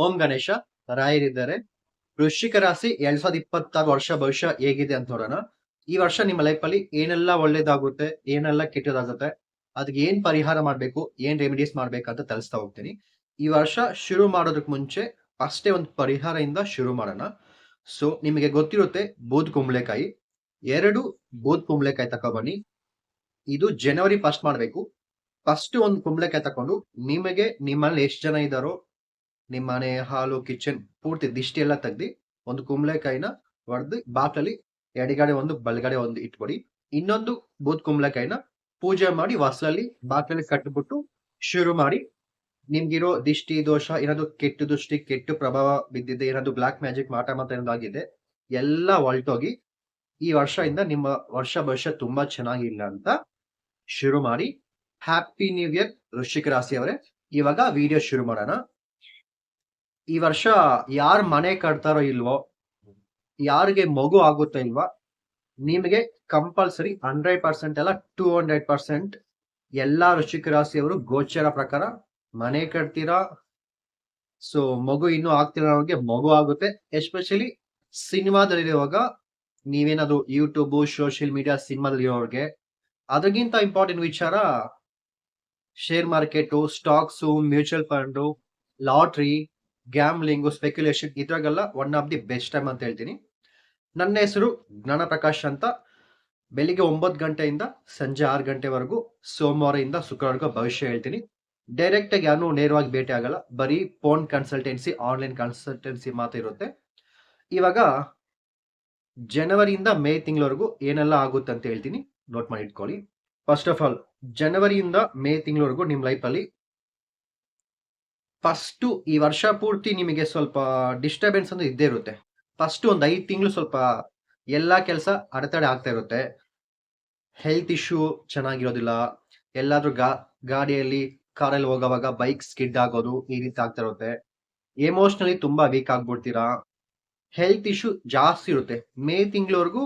ಓಂ ಗಣೇಶ ರಾಯರಿದ್ದಾರೆ. ವೃಶ್ಚಿಕ ರಾಶಿ 2026 ವರ್ಷ ಭವಿಷ್ಯ ಹೇಗಿದೆ ಅಂತ ನೋಡೋಣ. ಈ ವರ್ಷ ನಿಮ್ಮ ಲೈಫ್ ಅಲ್ಲಿ ಏನೆಲ್ಲ ಒಳ್ಳೇದಾಗುತ್ತೆ, ಏನೆಲ್ಲ ಕೆಟ್ಟದಾಗುತ್ತೆ, ಅದಕ್ಕೆ ಏನ್ ಪರಿಹಾರ ಮಾಡ್ಬೇಕು, ಏನ್ ರೆಮಿಡೀಸ್ ಮಾಡ್ಬೇಕಂತ ತಿಳಿಸ್ತಾ ಹೋಗ್ತೀನಿ. ಈ ವರ್ಷ ಶುರು ಮಾಡೋದಕ್ಕೆ ಮುಂಚೆ ಅಷ್ಟೇ ಒಂದು ಪರಿಹಾರದಿಂದ ಶುರು ಮಾಡೋಣ. ಸೊ ನಿಮಗೆ ಗೊತ್ತಿರುತ್ತೆ ಬೂದ್ ಕುಂಬಳಕಾಯಿ. 2 ಬೂದ್ ಕುಂಬಳಕಾಯಿ ತಗೊಬನ್ನಿ. ಇದು ಜನವರಿ 1 ಮಾಡ್ಬೇಕು. ಫಸ್ಟ್ ಒಂದು ಕುಂಬಳಕಾಯಿ ತಕೊಂಡು ನಿಮಗೆ ನಿಮ್ಮಲ್ಲಿ ಎಷ್ಟು ಜನ ಇದ್ದಾರೋ ನಿಮ್ಮ ಮನೆ ಹಾಲು ಕಿಚನ್ ಪೂರ್ತಿ ದಿಷ್ಟಿ ಎಲ್ಲ ತೆಗ್ದಿ ಒಂದು ಕುಂಬಳಕಾಯಿನ ಹೊಡೆದು ಬಾಕ್ಲಲ್ಲಿ ಎಡಗಡೆ ಒಂದು ಬಲಗಡೆ ಒಂದು ಇಟ್ಕೊಡಿ. ಇನ್ನೊಂದು ಬೂದ್ ಕುಂಬಳಕಾಯಿನ ಪೂಜೆ ಮಾಡಿ ಹೊಸಲಲ್ಲಿ ಬಾಕ್ಲಲ್ಲಿ ಕಟ್ಬಿಟ್ಟು ಶುರು ಮಾಡಿ. ನಿಮ್ಗಿರೋ ದಿಷ್ಟಿ ದೋಷ ಏನಾದ್ರು ಕೆಟ್ಟ ದೃಷ್ಟಿ ಕೆಟ್ಟ ಪ್ರಭಾವ ಬಿದ್ದಿದೆ, ಏನಾದ್ರು ಬ್ಲಾಕ್ ಮ್ಯಾಜಿಕ್ ಮಾಟ ಮಾತ ಏನಾದ್ರು ಆಗಿದೆ, ಎಲ್ಲ ಹೊಲ್ಟೋಗಿ ಈ ವರ್ಷದಿಂದ ನಿಮ್ಮ ವರ್ಷ ಭವಿಷ್ಯ ತುಂಬಾ ಚೆನ್ನಾಗಿಲ್ಲ ಅಂತ ಶುರು ಮಾಡಿ. ಹ್ಯಾಪಿ ನ್ಯೂ ಇಯರ್ ವೃಶ್ಚಿಕ ರಾಶಿಯವರೇ. ಇವಾಗ ವಿಡಿಯೋ ಶುರು ಮಾಡೋಣ. ಈ ವರ್ಷ ಯಾರು ಮನೆ ಕಟ್ತಾರೋ ಇಲ್ವೋ, ಯಾರಿಗೆ ಮಗು ಆಗುತ್ತೋ ಇಲ್ವಾ, ನಿಮಗೆ ಕಂಪಲ್ಸರಿ 100% ಅಲ್ಲ 200% ಎಲ್ಲಾ ವೃಶ್ಚಿಕ ರಾಶಿಯವರು ಗೋಚರ ಪ್ರಕಾರ ಮನೆ ಕಟ್ತೀರಾ. ಸೊ ಮಗು ಇನ್ನೂ ಆಗ್ತಿರೋ ಅವ್ರಿಗೆ ಮಗು ಆಗುತ್ತೆ. ಎಸ್ಪೆಷಲಿ ಸಿನಿಮಾದಲ್ಲಿರುವಾಗ ನೀವೇನಾದ್ರು ಯೂಟ್ಯೂಬ್ ಸೋಷಿಯಲ್ ಮೀಡಿಯಾ ಸಿನಿಮಾದಲ್ಲಿರೋರ್ಗೆ ಅದಕ್ಕಿಂತ ಇಂಪಾರ್ಟೆಂಟ್ ವಿಚಾರ share market, stocks, mutual fund, lottery, gambling, speculation ಇದ್ರಾಗೆಲ್ಲ one of the best time ಅಂತ ಹೇಳ್ತೀನಿ. ನನ್ನ ಹೆಸರು ಜ್ಞಾನ ಪ್ರಕಾಶ್ ಅಂತ. ಬೆಳಿಗ್ಗೆ 9 ಗಂಟೆಯಿಂದ ಸಂಜೆ 6 ಗಂಟೆವರೆಗೂ ಸೋಮವಾರದಿಂದ ಶುಕ್ರವಾರಗೂ ಭವಿಷ್ಯ ಹೇಳ್ತೀನಿ. ಡೈರೆಕ್ಟ್ ಆಗಿ ಯಾರು ನೇರವಾಗಿ ಭೇಟಿ ಆಗಲ್ಲ, ಬರೀ ಫೋನ್ ಕನ್ಸಲ್ಟೆನ್ಸಿ, ಆನ್ಲೈನ್ ಕನ್ಸಲ್ಟೆನ್ಸಿ ಮಾತ್ರ ಇರುತ್ತೆ. ಇವಾಗ ಜನವರಿಯಿಂದ ಮೇ ತಿಂಗಳವರೆಗೂ ಏನೆಲ್ಲ ಆಗುತ್ತೆ ಅಂತ ಹೇಳ್ತೀನಿ, ನೋಟ್ ಮಾಡಿ ಇಟ್ಕೊಳ್ಳಿ. ಫಸ್ಟ್ ಆಫ್ ಆಲ್ ಜನವರಿಯಿಂದ ಮೇ ತಿಂಗಳವರೆಗೂ ನಿಮ್ ಲೈಫ್ ಅಲ್ಲಿ ಫಸ್ಟ್ ಈ ವರ್ಷ ಪೂರ್ತಿ ನಿಮಗೆ ಸ್ವಲ್ಪ ಡಿಸ್ಟರ್ಬೆನ್ಸ್ ಅಂದ್ರೆ ಇದ್ದೇ ಇರುತ್ತೆ. ಫಸ್ಟ್ ಒಂದು 5 ತಿಂಗಳು ಸ್ವಲ್ಪ ಎಲ್ಲಾ ಕೆಲಸ ಅಡೆತಡೆ ಆಗ್ತಾ ಇರುತ್ತೆ. ಹೆಲ್ತ್ ಇಶ್ಯೂ ಚೆನ್ನಾಗಿರೋದಿಲ್ಲ. ಎಲ್ಲಾದ್ರೂ ಗಾಡಿಯಲ್ಲಿ ಕಾರಲ್ಲಿ ಹೋಗೋವಾಗ ಬೈಕ್ ಸ್ಕಿಡ್ ಆಗೋದು ಈ ರೀತಿ ಆಗ್ತಾ ಇರುತ್ತೆ. ಎಮೋಷನಲಿ ತುಂಬಾ ವೀಕ್ ಆಗ್ಬಿಡ್ತೀರಾ. ಹೆಲ್ತ್ ಇಶ್ಯೂ ಜಾಸ್ತಿ ಇರುತ್ತೆ. ಮೇ ತಿಂಗಳವರೆಗೂ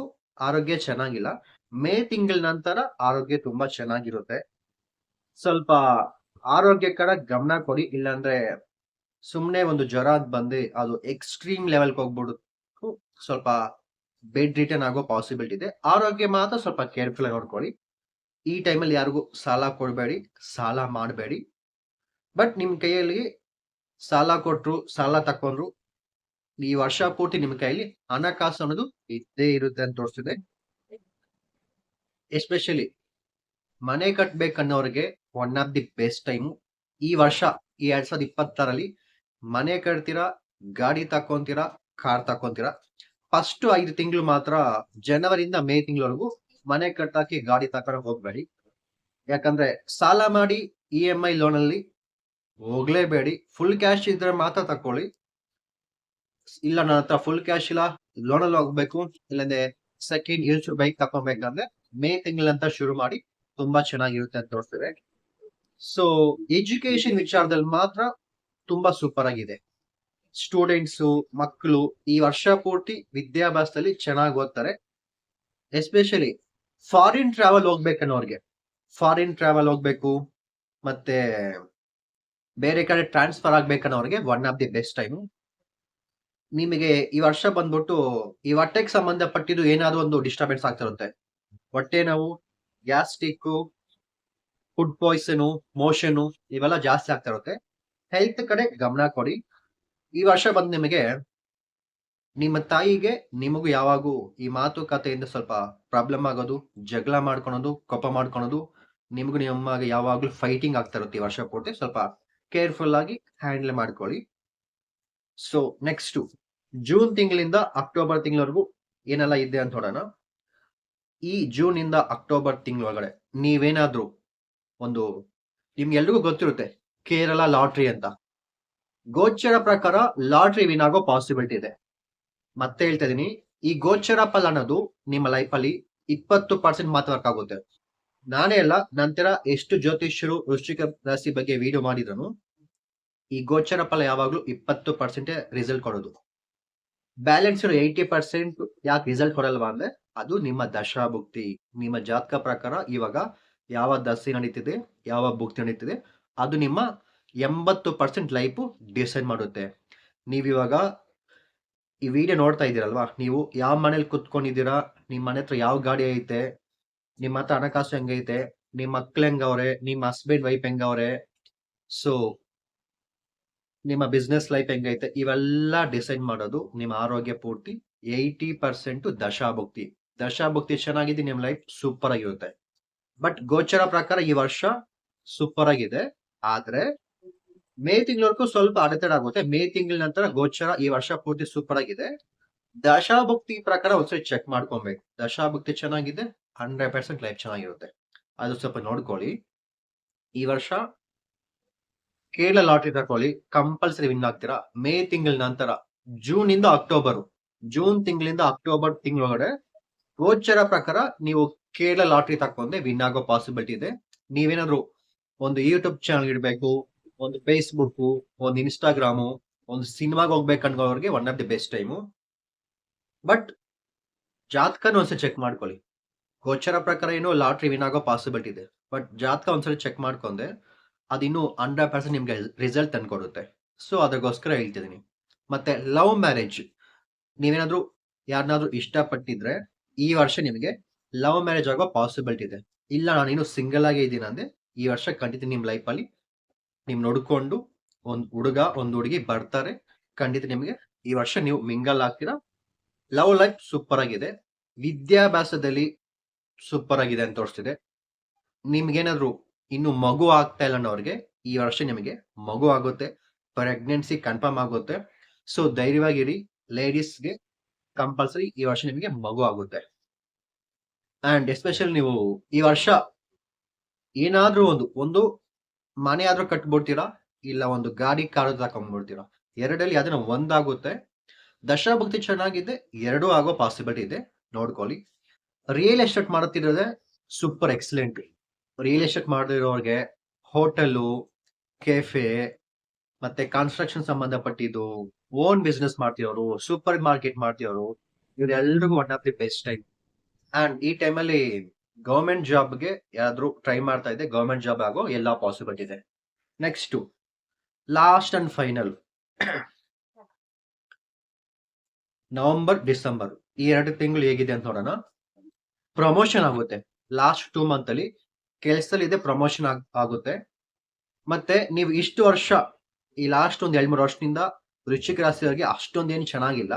ಆರೋಗ್ಯ ಚೆನ್ನಾಗಿಲ್ಲ. ಮೇ ತಿಂಗಳ ನಂತರ ಆರೋಗ್ಯ ತುಂಬಾ ಚೆನ್ನಾಗಿರುತ್ತೆ. ಸ್ವಲ್ಪ ಆರೋಗ್ಯ ಕಡೆ ಗಮನ ಕೊಡಿ. ಇಲ್ಲಾಂದ್ರೆ ಸುಮ್ನೆ ಒಂದು ಜ್ವರ ಬಂದು ಅದು ಎಕ್ಸ್ಟ್ರೀಮ್ ಲೆವೆಲ್ಗೆ ಹೋಗ್ಬಿಡು, ಸ್ವಲ್ಪ ಬೆಡ್ ರಿಟರ್ನ್ ಆಗೋ ಪಾಸಿಬಿಲಿಟಿ ಇದೆ. ಆರೋಗ್ಯ ಮಾತ್ರ ಸ್ವಲ್ಪ ಕೇರ್ಫುಲ್ ಆಗಿ ನೋಡ್ಕೊಳ್ಳಿ. ಈ ಟೈಮಲ್ಲಿ ಯಾರಿಗೂ ಸಾಲ ಕೊಡಬೇಡಿ, ಸಾಲ ಮಾಡಬೇಡಿ. ಬಟ್ ನಿಮ್ ಕೈಯಲ್ಲಿ ಸಾಲ ಕೊಟ್ರು, ಸಾಲ ತಕೊಂಡ್ರು, ಈ ವರ್ಷ ಪೂರ್ತಿ ನಿಮ್ ಕೈಯಲ್ಲಿ ಹಣಕಾಸು ಅನ್ನೋದು ಇದ್ದೇ ಇರುತ್ತೆ ಅಂತ ತೋರಿಸ್ತಿದೆ. ಎಸ್ಪೆಷಲಿ ಮನೆ ಕಟ್ಬೇಕನ್ನೋರಿಗೆ one of the best time ಈ ವರ್ಷ. ಈ 2026ರಲ್ಲಿ ಮನೆ ಕಟ್ತೀರಾ, ಗಾಡಿ ತಕೊಂತೀರಾ, ಕಾರ್ ತಕೊಂತೀರಾ, ಫಸ್ಟ್ 5 ತಿಂಗಳು ಮಾತ್ರ ಜನವರಿಯಿಂದ ಮೇ ತಿಂಗಳವರೆಗೂ ಮನೆ ಕಟ್ಟಕ್ಕೆ ಗಾಡಿ ತಕೊಂಡೋಗಿ ಹೋಗ್ಬೇಡಿ. ಯಾಕಂದ್ರೆ ಸಾಲ ಮಾಡಿ EMI ಲೋನ್ ಅಲ್ಲಿ ಹೋಗ್ಲೇಬೇಡಿ. ಫುಲ್ ಕ್ಯಾಶ್ ಇದ್ರೆ ಮಾತ್ರ ತಕೊಳ್ಳಿ. ಇಲ್ಲ ನನ್ನ ಹತ್ರ ಫುಲ್ ಕ್ಯಾಶ್ ಇಲ್ಲ, ಲೋನ್ ಅಲ್ಲಿ ಹೋಗ್ಬೇಕು, ಇಲ್ಲಂದ್ರೆ ಸೆಕೆಂಡ್ ಯೂಸ್ ಬೈಕ್ ತಕೊಬೇಕಂದ್ರೆ ಮೇ ತಿಂಗಳಂತ ಶುರು ಮಾಡಿ, ತುಂಬಾ ಚೆನ್ನಾಗಿರುತ್ತೆ ಅಂತ ತೋರಿಸ್ತಿದೆ. ಸೊ ಎಜುಕೇಶನ್ ವಿಚಾರದಲ್ಲಿ ಮಾತ್ರ ತುಂಬಾ ಸೂಪರ್ ಆಗಿದೆ. ಸ್ಟೂಡೆಂಟ್ಸು, ಮಕ್ಕಳು ಈ ವರ್ಷ ಪೂರ್ತಿ ವಿದ್ಯಾಭ್ಯಾಸದಲ್ಲಿ ಚೆನ್ನಾಗಿ ಓದ್ತಾರೆ. ಎಸ್ಪೆಷಲಿ ಫಾರಿನ್ ಟ್ರಾವೆಲ್ ಹೋಗ್ಬೇಕನ್ನೋರ್ಗೆ, ಫಾರಿನ್ ಟ್ರಾವೆಲ್ ಹೋಗ್ಬೇಕು ಮತ್ತೆ ಬೇರೆ ಕಡೆ ಟ್ರಾನ್ಸ್ಫರ್ ಆಗ್ಬೇಕನ್ನೋರ್ಗೆ one of the best time. ನಿಮಗೆ ಈ ವರ್ಷ ಬಂದ್ಬಿಟ್ಟು ಈ ಹೊಟ್ಟೆಗೆ ಸಂಬಂಧಪಟ್ಟಿದ್ದು ಏನಾದ್ರು ಒಂದು ಡಿಸ್ಟರ್ಬೆನ್ಸ್ ಆಗ್ತಾ ಇರುತ್ತೆ. ಹೊಟ್ಟೆ ನೋವು, ಗ್ಯಾಸ್ಟ್ರಿಕ್, ಫುಡ್ ಪಾಯ್ಸನು, ಮೋಷನು ಇವೆಲ್ಲ ಜಾಸ್ತಿ ಆಗ್ತಾ ಇರುತ್ತೆ. ಹೆಲ್ತ್ ಕಡೆ ಗಮನ ಕೊಡಿ. ಈ ವರ್ಷ ಬಂದು ನಿಮಗೆ ನಿಮ್ಮ ತಾಯಿಗೆ ನಿಮಗೂ ಯಾವಾಗೂ ಈ ಮಾತುಕತೆಯಿಂದ ಸ್ವಲ್ಪ ಪ್ರಾಬ್ಲಮ್ ಆಗೋದು, ಜಗಳ ಮಾಡ್ಕೊಳೋದು, ಕೋಪ ಮಾಡ್ಕೊಳೋದು, ನಿಮಗೂ ನಿಮಗೆ ಯಾವಾಗ್ಲೂ ಫೈಟಿಂಗ್ ಆಗ್ತಾ ಇರುತ್ತೆ. ಈ ವರ್ಷ ಪೂರ್ತಿ ಸ್ವಲ್ಪ ಕೇರ್ಫುಲ್ ಆಗಿ ಹ್ಯಾಂಡಲ್ ಮಾಡ್ಕೊಳ್ಳಿ. ಸೊ ನೆಕ್ಸ್ಟ್ ಜೂನ್ ತಿಂಗಳಿಂದ ಅಕ್ಟೋಬರ್ ತಿಂಗಳವರೆಗೂ ಏನೆಲ್ಲ ಇದೆ ಅಂತ ನೋಡೋಣ. ಈ ಜೂನ್ ಇಂದ ಅಕ್ಟೋಬರ್ ತಿಂಗಳೊಳಗಡೆ ನೀವೇನಾದ್ರೂ ಒಂದು, ನಿಮ್ಗೆಲ್ರಿಗೂ ಗೊತ್ತಿರುತ್ತೆ ಕೇರಳ ಲಾಟ್ರಿ ಅಂತ. ಗೋಚರ ಪ್ರಕಾರ ಲಾಟ್ರಿ ವಿನ್ ಆಗೋ ಪಾಸಿಬಿಲಿಟಿ ಇದೆ. ಮತ್ತೆ ಹೇಳ್ತಾ ಇದೀನಿ, ಈ ಗೋಚರ ಫಲ ಅನ್ನೋದು ನಿಮ್ಮ ಲೈಫ್ ಅಲ್ಲಿ 20% ಮಾತ್ರ ವರ್ಕ್ ಆಗುತ್ತೆ. ನಾನೇ ಅಲ್ಲ, ನಂತರ ಎಷ್ಟು ಜ್ಯೋತಿಷ್ಯರು ವೃಶ್ಚಿಕ ರಾಶಿ ಬಗ್ಗೆ ವಿಡಿಯೋ ಮಾಡಿದ್ರು, ಈ ಗೋಚರ ಫಲ ಯಾವಾಗ್ಲೂ 20% ರಿಸಲ್ಟ್ ಕೊಡೋದು. ಬ್ಯಾಲೆನ್ಸ್ 80% ಯಾಕೆ ರಿಸಲ್ಟ್ ಕೊಡಲ್ವಾ ಅಂದ್ರೆ ಅದು ನಿಮ್ಮ ದಶಾ ಭುಕ್ತಿ, ನಿಮ್ಮ ಜಾತಕ ಪ್ರಕಾರ ಇವಾಗ ಯಾವ ದಶೆ ನಡೀತಿದೆ, ಯಾವ ಭುಕ್ತಿ ನಡೀತಿದೆ, ಅದು ನಿಮ್ಮ 80% ಲೈಫ್ ಡಿಸೈಡ್ ಮಾಡುತ್ತೆ. ನೀವಿವಾಗ ಈ ವಿಡಿಯೋ ನೋಡ್ತಾ ಇದ್ದೀರಲ್ವಾ, ನೀವು ಯಾವ ಮನೇಲಿ ಕುತ್ಕೊಂಡಿದ್ದೀರಾ, ನಿಮ್ಮ ಮನೆ ಹತ್ರ ಯಾವ ಗಾಡಿ ಐತೆ, ನಿಮ್ಮ ಹತ್ರ ಹಣಕಾಸು ಹೆಂಗೈತೆ, ನಿಮ್ಮ ಮಕ್ಳು ಹೆಂಗವ್ರೆ, ನಿಮ್ಮ ಹಸ್ಬೆಂಡ್ ವೈಫ್ ಹೆಂಗವ್ರೆ, ಸೊ ನಿಮ್ಮ ಬಿಸ್ನೆಸ್ ಲೈಫ್ ಹೆಂಗೈತೆ, ಇವೆಲ್ಲ ಡಿಸೈಡ್ ಮಾಡೋದು ನಿಮ್ಮ ಆರೋಗ್ಯ ಪೂರ್ತಿ 80% ದಶಾಭುಕ್ತಿ. ದಶಾಭುಕ್ತಿ ಚೆನ್ನಾಗಿದೆ, ನಿಮ್ಮ ಲೈಫ್ ಸೂಪರ್ ಆಗಿರುತ್ತೆ. ಬಟ್ ಗೋಚರ ಪ್ರಕಾರ ಈ ವರ್ಷ ಸೂಪರ್ ಆಗಿದೆ. ಆದ್ರೆ ಮೇ ತಿಂಗಳವರೆಗೂ ಸ್ವಲ್ಪ ಅಡೆತಡೆ ಆಗುತ್ತೆ. ಮೇ ತಿಂಗಳ ನಂತರ ಗೋಚರ ಈ ವರ್ಷ ಪೂರ್ತಿ ಸೂಪರ್ ಆಗಿದೆ. ದಶಾಭುಕ್ತಿ ಪ್ರಕಾರ ಒಂದ್ಸರಿ ಚೆಕ್ ಮಾಡ್ಕೊಬೇಕು. ದಶಾಭುಕ್ತಿ ಚೆನ್ನಾಗಿದೆ, 100% ಲೈಫ್ ಚೆನ್ನಾಗಿರುತ್ತೆ. ಅದು ಸ್ವಲ್ಪ ನೋಡ್ಕೊಳ್ಳಿ. ಈ ವರ್ಷ ಕೇರಳ ಲಾಟ್ರಿ ತಕೊಳ್ಳಿ, ಕಂಪಲ್ಸರಿ ವಿನ್ ಆಗ್ತೀರಾ. ಮೇ ತಿಂಗಳ ನಂತರ ಜೂನ್ ತಿಂಗಳಿಂದ ಅಕ್ಟೋಬರ್ ತಿಂಗಳೊಳಗಡೆ ಗೋಚರ ಪ್ರಕಾರ ನೀವು ಕೇರಳ ಲಾಟ್ರಿ ತಕೊಂಡೆ ವಿನ್ ಆಗೋ ಪಾಸಿಬಿಲಿಟಿ ಇದೆ. ನೀವೇನಾದ್ರು ಒಂದು ಯೂಟ್ಯೂಬ್ ಚಾನಲ್ ಇಡಬೇಕು, ಒಂದು ಫೇಸ್ಬುಕ್, ಒಂದು ಇನ್ಸ್ಟಾಗ್ರಾಮು, ಒಂದು ಸಿನಿಮಾಗೆ ಹೋಗ್ಬೇಕು ಅನ್ಕೋವ್ರಿಗೆ one of the best time. But ಜಾತಕನ ಒಂದ್ಸರಿ ಚೆಕ್ ಮಾಡ್ಕೊಳ್ಳಿ. ಗೋಚರ ಪ್ರಕಾರ ಏನೋ ಲಾಟ್ರಿ ವಿನ್ ಆಗೋ ಪಾಸಿಬಿಲಿಟಿ ಇದೆ. ಬಟ್ ಜಾತಕ ಒಂದ್ಸರಿ ಚೆಕ್ ಮಾಡ್ಕೊಂಡೆ ಅದಿನ್ನೂ 100% ನಿಮ್ಗೆ ರಿಸಲ್ಟ್ ತಂದ್ಕೊಡುತ್ತೆ. ಸೊ ಅದಕ್ಕೋಸ್ಕರ ಹೇಳ್ತಿದ್ದೀನಿ. ಮತ್ತೆ ಲವ್ ಮ್ಯಾರೇಜ್, ನೀವೇನಾದ್ರೂ ಯಾರನ್ನಾದ್ರೂ ಇಷ್ಟಪಟ್ಟಿದ್ರೆ ಈ ವರ್ಷ ನಿಮಗೆ ಲವ್ ಮ್ಯಾರೇಜ್ ಆಗೋ ಪಾಸಿಬಿಲಿಟಿ ಇದೆ. ಇಲ್ಲ ನಾನಿನ್ನು ಸಿಂಗಲ್ ಆಗೇ ಇದ್ದೀನಿ ಅಂದ್ರೆ ಈ ವರ್ಷ ಖಂಡಿತ ನಿಮ್ ಲೈಫ್ ಅಲ್ಲಿ ನಿಮ್ ನೋಡ್ಕೊಂಡು ಒಂದ್ ಹುಡುಗ ಒಂದ್ ಹುಡುಗಿ ಬರ್ತಾರೆ. ಖಂಡಿತ ನಿಮಗೆ ಈ ವರ್ಷ ನೀವು ಮಿಂಗಲ್ ಆಗ್ತೀರಾ. ಲವ್ ಲೈಫ್ ಸೂಪರ್ ಆಗಿದೆ. ವಿದ್ಯಾಭ್ಯಾಸದಲ್ಲಿ ಸೂಪರ್ ಆಗಿದೆ ಅಂತ ತೋರಿಸ್ತಿದೆ. ನಿಮ್ಗೇನಾದ್ರು ಇನ್ನು ಮಗು ಆಗ್ತಾ ಇಲ್ಲ ಅನ್ನೋರಿಗೆ ಈ ವರ್ಷ ನಿಮಗೆ ಮಗು ಆಗುತ್ತೆ, ಪ್ರೆಗ್ನೆನ್ಸಿ ಕನ್ಫರ್ಮ್ ಆಗುತ್ತೆ. ಸೊ ಧೈರ್ಯವಾಗಿರಿ, ಲೇಡೀಸ್ಗೆ ಕಂಪಲ್ಸರಿ ಈ ವರ್ಷ ನಿಮಗೆ ಮಗು ಆಗುತ್ತೆ. ಅಂಡ್ ಎಸ್ಪೆಷಲಿ ನೀವು ಈ ವರ್ಷ ಏನಾದ್ರೂ ಒಂದು ಮನೆ ಆದ್ರೂ ಕಟ್ಬಿಡ್ತೀರಾ, ಇಲ್ಲ ಒಂದು ಗಾಡಿ ಕಾರು ತಕೊಂಡ್ಬಿಡ್ತೀರಾ. ಎರಡಲ್ಲಿ ಅದನ್ನ ಒಂದಾಗುತ್ತೆ. ದಶಾಭಕ್ತಿ ಚೆನ್ನಾಗಿದೆ, ಎರಡೂ ಆಗೋ ಪಾಸಿಬಿಲಿಟಿ ಇದೆ, ನೋಡ್ಕೊಳ್ಳಿ. ರಿಯಲ್ ಎಸ್ಟೇಟ್ ಮಾಡುತ್ತಿರೋದೇ ಸೂಪರ್ ಎಕ್ಸಲೆಂಟ್. ರಿಯಲ್ ಎಸ್ಟೇಟ್ ಮಾಡಿರೋರಿಗೆ ಹೋಟೆಲು, ಕೆಫೆ, ಮತ್ತೆ ಕನ್ಸ್ಟ್ರಕ್ಷನ್ ಸಂಬಂಧಪಟ್ಟಿದ್ದು, ಓನ್ ಬಿಸ್ನೆಸ್ ಮಾಡ್ತಿರೋರು, ಸೂಪರ್ ಮಾರ್ಕೆಟ್ ಮಾಡ್ತಿರೋರು, ಇವರೆಲ್ರಿಗೂ one of the best time. And ಈ ಟೈಮಲ್ಲಿ ಗವರ್ಮೆಂಟ್ ಜಾಬ್ಗೆ ಯಾರಾದ್ರೂ ಟ್ರೈ ಮಾಡ್ತಾ ಇದೆ, ಗವರ್ಮೆಂಟ್ ಜಾಬ್ ಆಗೋ ಎಲ್ಲಾ ಪಾಸಿಬಿಲಿಟಿ ಇದೆ. Next last and final November December ಈ 2 ತಿಂಗಳು ಹೇಗಿದೆ ಅಂತ ನೋಡೋಣ. ಪ್ರಮೋಷನ್ ಆಗುತ್ತೆ. ಲಾಸ್ಟ್ 2 ಮಂತ್ ಅಲ್ಲಿ ಕೆಲಸದಲ್ಲಿ ಇದೆ, ಪ್ರಮೋಷನ್ ಆಗುತ್ತೆ. ಮತ್ತೆ ನೀವು ಇಷ್ಟು ವರ್ಷ ಈ ಲಾಸ್ಟ್ ಒಂದ್ 2-3 ವರ್ಷದಿಂದ ವೃಶ್ಚಿಕ ರಾಶಿಯವರಿಗೆ ಅಷ್ಟೊಂದೇನು ಚೆನ್ನಾಗಿಲ್ಲ.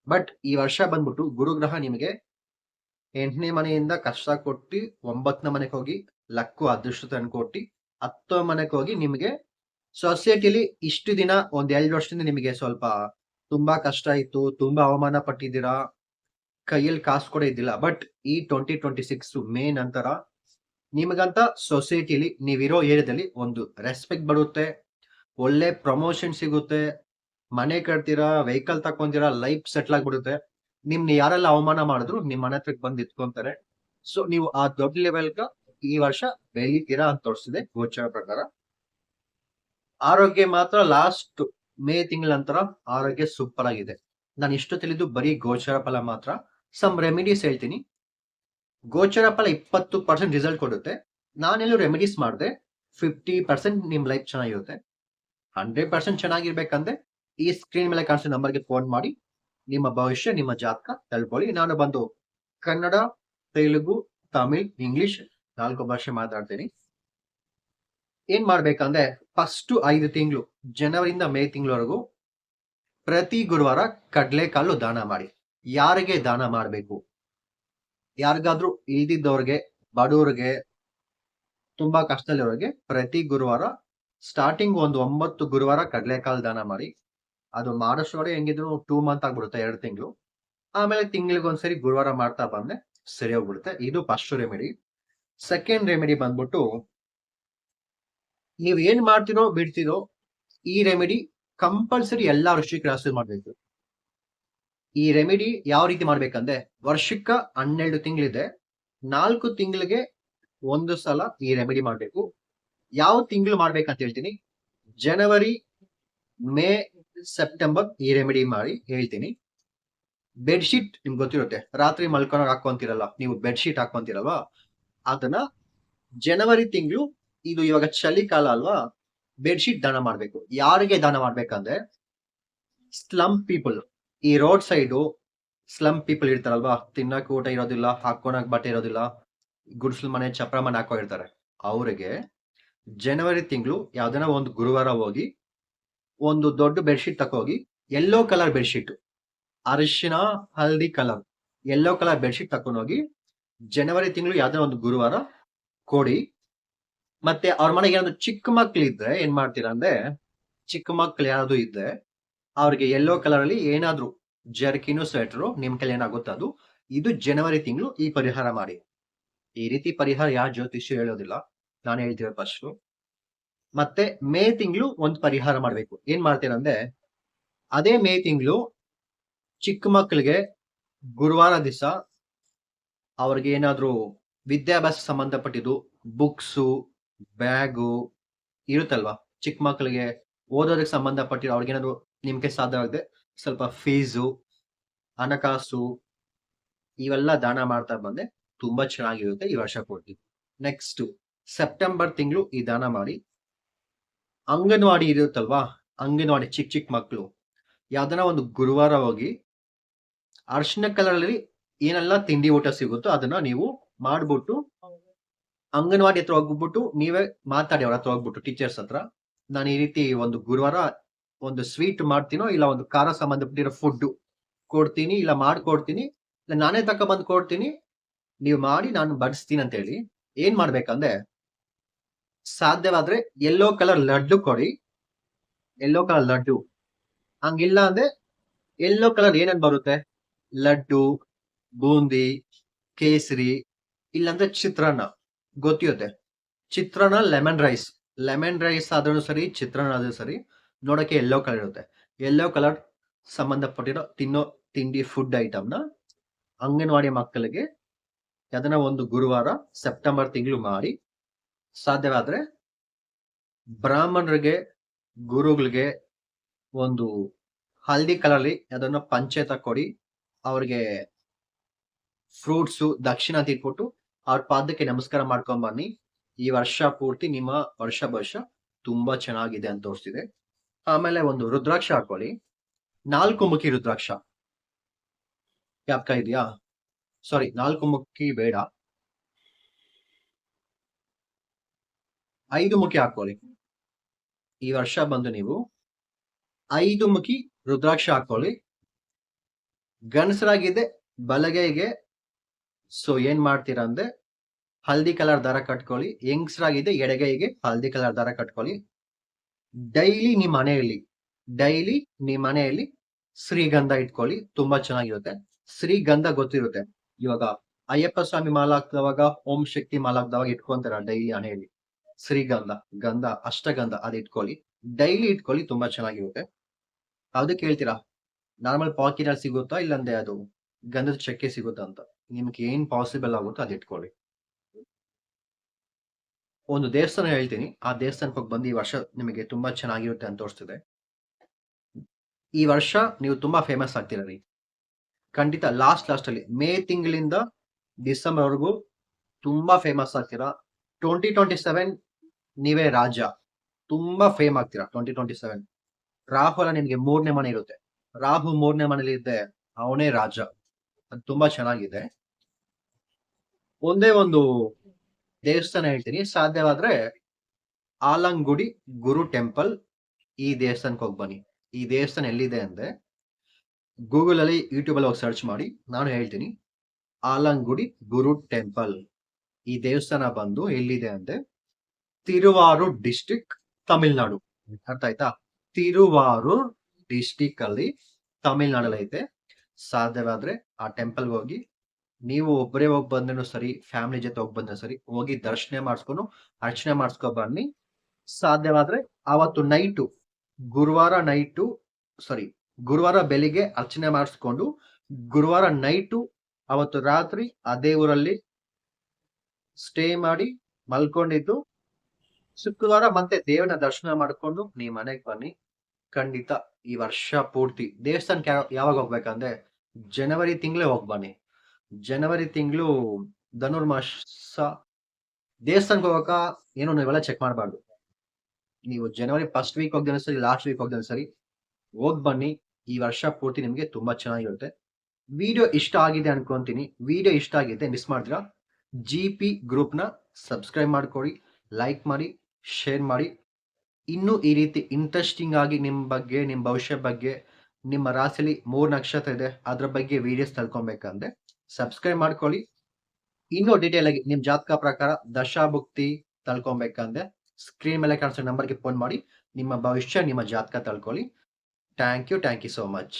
ಬಟ್ ಈ ವರ್ಷ ಬಂದ್ಬಿಟ್ಟು ಗುರುಗ್ರಹ ನಿಮಗೆ 8ನೇ ಮನೆಯಿಂದ ಕಷ್ಟ ಕೊಟ್ಟು 9ನೇ ಮನೆಗೆ ಹೋಗಿ ಲಕ್ಕು ಅದೃಷ್ಟ ತಂದ್ಕೊಟ್ಟು 10ನೇ ಮನೆಗೆ ಹೋಗಿ ನಿಮಗೆ ಸೊಸೈಟಿಲಿ ಇಷ್ಟು ದಿನ ಒಂದ್ 2 ವರ್ಷದಿಂದ ನಿಮಗೆ ಸ್ವಲ್ಪ ತುಂಬಾ ಕಷ್ಟ ಇತ್ತು, ತುಂಬಾ ಅವಮಾನ ಪಟ್ಟಿದ್ದೀರಾ, ಕೈಯಲ್ಲಿ ಕಾಸು ಕೂಡ ಇದ್ದಿಲ್ಲ. ಬಟ್ ಈ 2026 ಮೇ ನಂತರ ನಿಮಗಂತ ಸೊಸೈಟಿಲಿ ನೀವಿರೋ ಏರಿಯಾದಲ್ಲಿ ಒಂದು ರೆಸ್ಪೆಕ್ಟ್ ಬರುತ್ತೆ, ಒಳ್ಳೆ ಪ್ರಮೋಷನ್ ಸಿಗುತ್ತೆ, ಮನೆ ಕಟ್ತೀರಾ, ವೆಹಿಕಲ್ ತಕೊಂತೀರಾ, ಲೈಫ್ ಸೆಟ್ಲ್ ಆಗ್ಬಿಡುತ್ತೆ. ನಿಮ್ನ ಯಾರೆಲ್ಲ ಅವಮಾನ ಮಾಡಿದ್ರು ನಿಮ್ ಮನೆ ಹತ್ರಕ್ಕೆ ಬಂದು ಇಟ್ಕೊಂತಾರೆ. ಸೊ ನೀವು ಆ ದೊಡ್ಡ ಲೆವೆಲ್ಗ ಈ ವರ್ಷ ಬೆಳಿತೀರಾ ಅಂತ ತೋರಿಸಿದೆ ಗೋಚರ ಪ್ರಕಾರ. ಆರೋಗ್ಯ ಮಾತ್ರ ಲಾಸ್ಟ್ ಮೇ ತಿಂಗಳ ನಂತರ ಆರೋಗ್ಯ ಸೂಪರ್ ಆಗಿದೆ. ನಾನು ಇಷ್ಟು ತಿಳಿದು ಬರೀ ಗೋಚರ ಫಲ ಮಾತ್ರ. ಸಮ್ ರೆಮಿಡೀಸ್ ಹೇಳ್ತೀನಿ. ಗೋಚರ ಫಲ 20% ರಿಸಲ್ಟ್ ಕೊಡುತ್ತೆ. ನಾನೆಲ್ಲೂ ರೆಮಿಡೀಸ್ ಮಾಡಿದೆ 50% ನಿಮ್ ಲೈಫ್ ಚೆನ್ನಾಗಿರುತ್ತೆ. 100% ಚೆನ್ನಾಗಿರ್ಬೇಕಂದ್ರೆ ಈ ಸ್ಕ್ರೀನ್ ಮೇಲೆ ಕಾಣಿಸೋ ನಂಬರ್ಗೆ ಫೋನ್ ಮಾಡಿ ನಿಮ್ಮ ಭವಿಷ್ಯ, ನಿಮ್ಮ ಜಾತಕ ತಿಳ್ಕೊಳ್ಳಿ. ನಾನು ಬಂದು ಕನ್ನಡ, ತೆಲುಗು, ತಮಿಳ್, ಇಂಗ್ಲಿಷ್ 4 ಭಾಷೆ ಮಾತಾಡ್ತೀನಿ. ಏನ್ ಮಾಡ್ಬೇಕಂದ್ರೆ ಫಸ್ಟ್ 5 ತಿಂಗಳು ಜನವರಿಯಿಂದ ಮೇ ತಿಂಗಳವರೆಗೂ ಪ್ರತಿ ಗುರುವಾರ ಕಡ್ಲೆಕಾಳು ದಾನ ಮಾಡಿ. ಯಾರಿಗೆ ದಾನ ಮಾಡಬೇಕು? ಯಾರಿಗಾದ್ರೂ ಇಲ್ದಿದ್ದವ್ರಿಗೆ, ಬಡವ್ರಿಗೆ, ತುಂಬಾ ಕಷ್ಟದಲ್ಲಿರೋರಿಗೆ ಪ್ರತಿ ಗುರುವಾರ ಸ್ಟಾರ್ಟಿಂಗ್ ಒಂದು 9 ಗುರುವಾರ ಕಡ್ಲೆಕಾಳು ದಾನ ಮಾಡಿ. ಅದು ಮಾಡೋಷ್ಟೊಳಗೆ ಹೆಂಗಿದ್ರು 2 ಮಂತ್ ಆಗ್ಬಿಡುತ್ತೆ, 2 ತಿಂಗಳು. ಆಮೇಲೆ ತಿಂಗಳಿಗೊಂದ್ಸರಿ ಗುರುವಾರ ಮಾಡ್ತಾ ಬಂದ್ರೆ ಸರಿ ಹೋಗ್ಬಿಡುತ್ತೆ. ಇದು ಫಸ್ಟ್ ರೆಮಿಡಿ. ಸೆಕೆಂಡ್ ರೆಮಿಡಿ ಬಂದ್ಬಿಟ್ಟು ನೀವ್ ಏನ್ ಮಾಡ್ತಿರೋ ಬಿಡ್ತಿರೋ ಈ ರೆಮಿಡಿ ಕಂಪಲ್ಸರಿ ಎಲ್ಲಾ ವೃಶ್ಚಿಕ ರಾಶಿ ಮಾಡ್ಬೇಕು. ಈ ರೆಮಿಡಿ ಯಾವ ರೀತಿ ಮಾಡ್ಬೇಕಂದ್ರೆ ವರ್ಷಕ್ಕ 12 ತಿಂಗಳಿದೆ, 4 ತಿಂಗಳಿಗೆ ಒಂದು ಸಲ ಈ ರೆಮಿಡಿ ಮಾಡ್ಬೇಕು. ಯಾವ ತಿಂಗಳು ಮಾಡ್ಬೇಕಂತ ಹೇಳ್ತೀನಿ. ಜನವರಿ, ಮೇ, ಸೆಪ್ಟೆಂಬರ್ ಈ ರೆಮಿಡಿ ಮಾಡಿ ಹೇಳ್ತೀನಿ. ಬೆಡ್ಶೀಟ್ ನಿಮ್ಗೆ ಗೊತ್ತಿರುತ್ತೆ, ರಾತ್ರಿ ಮಲ್ಕೊಂಡಾಗ ಹಾಕೊಂತಿರಲ್ಲ ನೀವು, ಬೆಡ್ಶೀಟ್ ಹಾಕೊಂತಿರಲ್ವಾ, ಅದನ್ನ ಜನವರಿ ತಿಂಗಳು, ಇದು ಇವಾಗ ಚಳಿಕಾಲ ಅಲ್ವಾ, ಬೆಡ್ಶೀಟ್ ದಾನ ಮಾಡ್ಬೇಕು. ಯಾರಿಗೆ ದಾನ ಮಾಡ್ಬೇಕಂದ್ರೆ ಸ್ಲಮ್ ಪೀಪಲ್, ಈ ರೋಡ್ ಸೈಡು ಸ್ಲಮ್ ಪೀಪಲ್ ಇರ್ತಾರಲ್ವಾ, ತಿನ್ನಕ್ ಊಟ ಇರೋದಿಲ್ಲ, ಹಾಕೊಳಕ್ ಬಟ್ಟೆ ಇರೋದಿಲ್ಲ, ಗುಡ್ಸ್ಲ ಮನೆ ಚಪ್ರ ಮನೆ ಹಾಕೊಂಡಿರ್ತಾರೆ. ಅವ್ರಿಗೆ ಜನವರಿ ತಿಂಗಳು ಯಾವ್ದನ ಒಂದು ಗುರುವಾರ ಹೋಗಿ ಒಂದು ದೊಡ್ಡ ಬೆಡ್ಶೀಟ್ ತಕೋಗಿ, ಯೆಲ್ಲೋ ಕಲರ್ ಬೆಡ್ಶೀಟ್, ಅರಿಶಿನ ಹಲ್ದಿ ಕಲರ್ ಯೆಲ್ಲೋ ಕಲರ್ ಬೆಡ್ಶೀಟ್ ತಕೊಂಡೋಗಿ ಜನವರಿ ತಿಂಗಳು ಯಾವ್ದೋ ಒಂದು ಗುರುವಾರ ಕೊಡಿ. ಮತ್ತೆ ಅವ್ರ ಮನೆಗೆ ಏನಾದ್ರು ಚಿಕ್ಕ ಮಕ್ಳು ಇದ್ರೆ ಏನ್ ಮಾಡ್ತೀರಾ ಅಂದ್ರೆ, ಚಿಕ್ಕ ಮಕ್ಳು ಯಾರಾದ್ರು ಇದ್ರೆ ಅವ್ರಿಗೆ ಯೆಲ್ಲೋ ಕಲರ್ ಅಲ್ಲಿ ಏನಾದ್ರು ಜರ್ಕಿನು ಸ್ವೆಟರು ನಿಮ್ ಕೈಲಿ ಏನಾಗುತ್ತೆ ಅದು. ಇದು ಜನವರಿ ತಿಂಗಳು ಈ ಪರಿಹಾರ ಮಾಡಿ. ಈ ರೀತಿ ಪರಿಹಾರ ಯಾರು ಜ್ಯೋತಿಷ್ಯ ಹೇಳೋದಿಲ್ಲ, ನಾನು ಹೇಳ್ತಿರೋ ಫಸ್ಟ್. ಮತ್ತೆ ಮೇ ತಿಂಗಳು ಒಂದು ಪರಿಹಾರ ಮಾಡ್ಬೇಕು. ಏನ್ ಮಾಡ್ತೀರಾ ಅಂದ್ರೆ, ಅದೇ ಮೇ ತಿಂಗಳು ಚಿಕ್ಕ ಮಕ್ಕಳಿಗೆ ಗುರುವಾರ ದಿವಸ ಅವ್ರಿಗೆ ಏನಾದ್ರು ವಿದ್ಯಾಭ್ಯಾಸ ಸಂಬಂಧಪಟ್ಟಿದ್ದು ಬುಕ್ಸು, ಬ್ಯಾಗು ಇರುತ್ತಲ್ವಾ, ಚಿಕ್ಕ ಮಕ್ಕಳಿಗೆ ಓದೋದಕ್ಕೆ ಸಂಬಂಧಪಟ್ಟಿರೋ ಅವ್ರಿಗೇನಾದ್ರು ನಿಮ್ಗೆ ಸಾಧ್ಯವಾಗದೆ ಸ್ವಲ್ಪ ಫೀಸು, ಹಣಕಾಸು ಇವೆಲ್ಲ ದಾನ ಮಾಡ್ತಾ ಬಂದೆ ತುಂಬಾ ಚೆನ್ನಾಗಿರುತ್ತೆ ಈ ವರ್ಷ ಪೂರ್ತಿ. ನೆಕ್ಸ್ಟ್ ಸೆಪ್ಟೆಂಬರ್ ತಿಂಗಳು ಈ ದಾನ ಮಾಡಿ. ಅಂಗನವಾಡಿ ಇರುತ್ತಲ್ವಾ, ಅಂಗನವಾಡಿ ಚಿಕ್ಕ ಚಿಕ್ಕ ಮಕ್ಕಳು ಯಾವ್ದನ ಒಂದು ಗುರುವಾರ ಹೋಗಿ ಅರ್ಶಿನ ಕಲರ್ ಅಲ್ಲಿ ಏನೆಲ್ಲ ತಿಂಡಿ ಊಟ ಸಿಗುತ್ತೋ ಅದನ್ನ ನೀವು ಮಾಡ್ಬಿಟ್ಟು ಅಂಗನವಾಡಿ ಹತ್ರ ಹೋಗ್ಬಿಟ್ಟು ನೀವೇ ಮಾತಾಡಿ, ಅವ್ರ ಹತ್ರ ಹೋಗ್ಬಿಟ್ಟು ಟೀಚರ್ಸ್ ಹತ್ರ, ನಾನು ಈ ರೀತಿ ಒಂದು ಗುರುವಾರ ಒಂದು ಸ್ವೀಟ್ ಮಾಡ್ತೀನೋ ಇಲ್ಲ ಒಂದು ಖಾರ ಸಂಬಂಧಪಟ್ಟಿರೋ ಫುಡ್ ಕೊಡ್ತೀನಿ, ಇಲ್ಲ ಮಾಡ್ಕೊಡ್ತೀನಿ, ಇಲ್ಲ ನಾನೇ ತಕೊಂಡ್ಬಂದು ಕೊಡ್ತೀನಿ, ನೀವು ಮಾಡಿ ನಾನು ಬಡಿಸ್ತೀನಿ ಅಂತ ಹೇಳಿ. ಏನ್ ಮಾಡ್ಬೇಕಂದ್ರೆ, ಸಾಧ್ಯವಾದ್ರೆ ಯೆಲ್ಲೋ ಕಲರ್ ಲಡ್ಡು ಕೊಡಿ, ಯೆಲ್ಲೋ ಕಲರ್ ಲಡ್ಡು. ಹಂಗಿಲ್ಲ ಅಂದ್ರೆ ಯೆಲ್ಲೋ ಕಲರ್ ಏನೇನ್ ಬರುತ್ತೆ, ಲಡ್ಡು, ಬೂಂದಿ, ಕೇಸರಿ, ಇಲ್ಲಾಂದ್ರೆ ಚಿತ್ರಾನ್ನ ಗೊತ್ತಿರುತ್ತೆ. ಚಿತ್ರಾನ್ನ ಲೆಮನ್ ರೈಸ್ ಆದ್ರೂ ಸರಿ, ಚಿತ್ರಾನ್ನ ಆದ್ರೂ ಸರಿ, ನೋಡಕ್ಕೆ ಯೆಲ್ಲೋ ಕಲರ್ ಇರುತ್ತೆ. ಯೆಲ್ಲೋ ಕಲರ್ ಸಂಬಂಧಪಟ್ಟಿರೋ ತಿನ್ನೋ ತಿಂಡಿ ಫುಡ್ ಐಟಮ್ನ ಅಂಗನವಾಡಿ ಮಕ್ಕಳಿಗೆ ಅದನ್ನ ಒಂದು ಗುರುವಾರ ಸೆಪ್ಟೆಂಬರ್ ತಿಂಗಳು ಮಾಡಿ. ಸಾಧ್ಯವಾದ್ರೆ ಬ್ರಾಹ್ಮಣರಿಗೆ, ಗುರುಗಳಿಗೆ ಒಂದು ಹಲ್ದಿ ಕಲರ್ಲಿ ಅದನ್ನ ಪಂಚೆ ತಕ್ಕೊಡಿ, ಅವ್ರಿಗೆ ಫ್ರೂಟ್ಸು ದಕ್ಷಿಣ ಅಂತ ಇಟ್ಬಿಟ್ಟು ಅವ್ರ ಪಾದಕ್ಕೆ ನಮಸ್ಕಾರ ಮಾಡ್ಕೊಂಡ್ ಬನ್ನಿ. ಈ ವರ್ಷ ಪೂರ್ತಿ ನಿಮ್ಮ ವರ್ಷ ಭವಿಷ್ಯ ತುಂಬಾ ಚೆನ್ನಾಗಿದೆ ಅಂತ ತೋರಿಸ್ತಿದೆ. ಆಮೇಲೆ ಒಂದು ರುದ್ರಾಕ್ಷ ಹಾಕೊಳ್ಳಿ, 4 ಮುಖಿ ರುದ್ರಾಕ್ಷ. ಜ್ಞಾಪಕ ಇದೆಯಾ? ಸಾರಿ, 4 ಮುಖಿ ಬೇಡ, 5 ಮುಖಿ ಹಾಕೊಳ್ಳಿ. ಈ ವರ್ಷ ಬಂದು ನೀವು 5 ಮುಖಿ ರುದ್ರಾಕ್ಷ ಹಾಕೊಳ್ಳಿ. ಗಣಸರಾಗಿದೆ ಬಲಗೈಗೆ, ಸೊ ಏನ್ ಮಾಡ್ತೀರಾ ಅಂದ್ರೆ ಹಲ್ದಿ ಕಲರ್ ದಾರ ಕಟ್ಕೊಳ್ಳಿ. ಹೆಂಗಸರಾಗಿದೆ ಎಡಗೈಗೆ ಹಲ್ದಿ ಕಲರ್ ದಾರ ಕಟ್ಕೊಳ್ಳಿ. ಡೈಲಿ ನಿಮ್ಮ ಮನೆಯಲ್ಲಿ ಶ್ರೀಗಂಧ ಇಟ್ಕೊಳ್ಳಿ, ತುಂಬಾ ಚೆನ್ನಾಗಿರುತ್ತೆ. ಶ್ರೀಗಂಧ ಗೊತ್ತಿರುತ್ತೆ, ಇವಾಗ ಅಯ್ಯಪ್ಪ ಸ್ವಾಮಿ ಮಾಲ ಹಾಕ್ದವಾಗ, ಓಂ ಶಕ್ತಿ ಮಾಲ ಹಾಕ್ದವಾಗ ಇಟ್ಕೊಂತಾರ ಡೈಲಿ ಹಣೆಯಲ್ಲಿ ಶ್ರೀಗಂಧ, ಗಂಧ, ಅಷ್ಟಗಂಧ ಅದು ಇಟ್ಕೊಳ್ಳಿ, ಡೈಲಿ ಇಟ್ಕೊಳ್ಳಿ, ತುಂಬಾ ಚೆನ್ನಾಗಿರುತ್ತೆ. ಅದಕ್ಕೆ ಹೇಳ್ತೀರಾ ನಾರ್ಮಲ್ ಪಾಕೆಟ್ ಅಲ್ಲಿ ಸಿಗುತ್ತಾ ಇಲ್ಲಂದ್ರೆ ಅದು ಗಂಧದ ಚಕ್ಕೆ ಸಿಗುತ್ತಾ ಅಂತ, ನಿಮ್ಗೆ ಏನ್ ಪಾಸಿಬಲ್ ಆಗುತ್ತೋ ಅದು ಇಟ್ಕೊಳ್ಳಿ. ಒಂದು ದೇವಸ್ಥಾನ ಹೇಳ್ತೀನಿ, ಆ ದೇವಸ್ಥಾನಕ್ಕೆ ಹೋಗಿ ಬಂದು ಈ ವರ್ಷ ನಿಮಗೆ ತುಂಬಾ ಚೆನ್ನಾಗಿರುತ್ತೆ ಅಂತ ತೋರಿಸ್ತಿದೆ. ಈ ವರ್ಷ ನೀವು ತುಂಬಾ ಫೇಮಸ್ ಆಗ್ತೀರ ರೀ, ಖಂಡಿತ. ಲಾಸ್ಟ್ ಅಲ್ಲಿ ಮೇ ತಿಂಗಳಿಂದ ಡಿಸೆಂಬರ್ ವರೆಗೂ ತುಂಬಾ ಫೇಮಸ್ ಆಗ್ತೀರಾ. 2027 ನೀವೇ ರಾಜ, ತುಂಬಾ ಫೇಮ್ ಆಗ್ತೀರಾ 2027. ರಾಹುಲ ನಿಮ್ಗೆ 3ನೇ ಮನೆ ಇರುತ್ತೆ, ರಾಹು 3ನೇ ಮನೇಲಿ ಇದ್ದೆ ಅವನೇ ರಾಜ. ಅದು ತುಂಬಾ ಚೆನ್ನಾಗಿದೆ. ಒಂದೇ ಒಂದು ದೇವಸ್ಥಾನ ಹೇಳ್ತೀನಿ, ಸಾಧ್ಯವಾದ್ರೆ ಆಲಂಗುಡಿ ಗುರು ಟೆಂಪಲ್, ಈ ದೇವಸ್ಥಾನಕ್ಕೆ ಹೋಗಿ ಬನ್ನಿ. ಈ ದೇವಸ್ಥಾನ ಎಲ್ಲಿದೆ ಅಂದ್ರೆ ಗೂಗಲ್ ಅಲ್ಲಿ, ಯೂಟ್ಯೂಬ್ ಅಲ್ಲಿ ಹೋಗಿ ಸರ್ಚ್ ಮಾಡಿ, ನಾನು ಹೇಳ್ತೀನಿ. ಆಲಂಗುಡಿ ಗುರು ಟೆಂಪಲ್, ಈ ದೇವಸ್ಥಾನ ಬಂದು ಎಲ್ಲಿದೆ ಅಂದ್ರೆ ತಿರುವಾರೂರ್ ಡಿಸ್ಟಿಕ್, ತಮಿಳ್ನಾಡು. ಅರ್ಥ ಆಯ್ತಾ? ತಿರುವಾರೂರ್ ಡಿಸ್ಟಿಕ್ ಅಲ್ಲಿ ತಮಿಳ್ನಾಡಲ್ಲಿ ಐತೆ. ಸಾಧ್ಯವಾದ್ರೆ ಆ ಟೆಂಪಲ್ಗೆ ಹೋಗಿ, ನೀವು ಒಬ್ಬರೇ ಹೋಗಿ ಬಂದ್ರೂ ಸರಿ, ಫ್ಯಾಮಿಲಿ ಜೊತೆ ಹೋಗಿ ಬಂದ್ರೆ ಸರಿ, ಹೋಗಿ ದರ್ಶನ ಮಾಡಿಸ್ಕೊಂಡು ಅರ್ಚನೆ ಮಾಡಿಸ್ಕೊ ಬನ್ನಿ. ಸಾಧ್ಯವಾದ್ರೆ ಅವತ್ತು ನೈಟು, ಗುರುವಾರ ಬೆಳಿಗ್ಗೆ ಅರ್ಚನೆ ಮಾಡಿಸ್ಕೊಂಡು, ಗುರುವಾರ ನೈಟು ಅವತ್ತು ರಾತ್ರಿ ಅದೇ ಊರಲ್ಲಿ ಸ್ಟೇ ಮಾಡಿ ಮಲ್ಕೊಂಡಿದ್ದು, ಶುಕ್ರವಾರ ಮತ್ತೆ ದೇವನ ದರ್ಶನ ಮಾಡ್ಕೊಂಡು ನೀವು ಮನೆಗೆ ಬನ್ನಿ. ಖಂಡಿತ ಈ ವರ್ಷ ಪೂರ್ತಿ ದೇವಸ್ಥಾನಕ್ಕೆ ಯಾವಾಗ ಹೋಗ್ಬೇಕಂದ್ರೆ ಜನವರಿ ತಿಂಗಳೇ ಹೋಗಿ ಬನ್ನಿ. ಜನವರಿ ತಿಂಗಳು ಧನುರ್ಮಾಸ ದೇವಸ್ಥಾನಕ್ಕೆ ಹೋಗಕ ಏನೋ ನೀವೆಲ್ಲ ಚೆಕ್ ಮಾಡಬಾರ್ದು. ನೀವು ಜನವರಿ ಫಸ್ಟ್ ವೀಕ್ ಹೋಗ್ದೇನೆ ಸರಿ, ಲಾಸ್ಟ್ ವೀಕ್ ಹೋಗ್ದೇನೆ ಸರಿ, ಹೋಗ್ ಬನ್ನಿ. ಈ ವರ್ಷ ಪೂರ್ತಿ ನಿಮ್ಗೆ ತುಂಬಾ ಚೆನ್ನಾಗಿರುತ್ತೆ. ವಿಡಿಯೋ ಇಷ್ಟ ಆಗಿದೆ ಅನ್ಕೊಂತೀನಿ. ವಿಡಿಯೋ ಇಷ್ಟ ಆಗಿದ್ದೆ ಮಿಸ್ ಮಾಡ್ದಿರಾ GP ಗ್ರೂಪ್‌ನ ಸಬ್ಸ್ಕ್ರೈಬ್ ಮಾಡ್ಕೊಳ್ಳಿ, ಲೈಕ್ ಮಾಡಿ, ಶೇರ್ ಮಾಡಿ. ಇನ್ನೂ ಈ ರೀತಿ ಇಂಟ್ರೆಸ್ಟಿಂಗ್ ಆಗಿ ನಿಮ್ಮ ಬಗ್ಗೆ, ನಿಮ್ಮ ಭವಿಷ್ಯ ಬಗ್ಗೆ, ನಿಮ್ಮ ರಾಶಿಯಲ್ಲಿ 3 ನಕ್ಷತ್ರ ಇದೆ, ಅದ್ರ ಬಗ್ಗೆ ವಿಡಿಯೋಸ್ ತಿಳ್ಕೊಬೇಕಂದ್ರೆ ಸಬ್ಸ್ಕ್ರೈಬ್ ಮಾಡ್ಕೊಳ್ಳಿ. ಇನ್ನೂ ಡೀಟೇಲ್ ಆಗಿ ನಿಮ್ಮ ಜಾತಕ ಪ್ರಕಾರ ದಶಾಭುಕ್ತಿ ತಿಳ್ಕೊಬೇಕಂದ್ರೆ ಸ್ಕ್ರೀನ್ ಮೇಲೆ ಕಾಣಿಸೋ ನಂಬರ್‌ಗೆ ಫೋನ್ ಮಾಡಿ ನಿಮ್ಮ ಭವಿಷ್ಯ, ನಿಮ್ಮ ಜಾತಕ ತಿಳ್ಕೊಳ್ಳಿ. Thank you so much.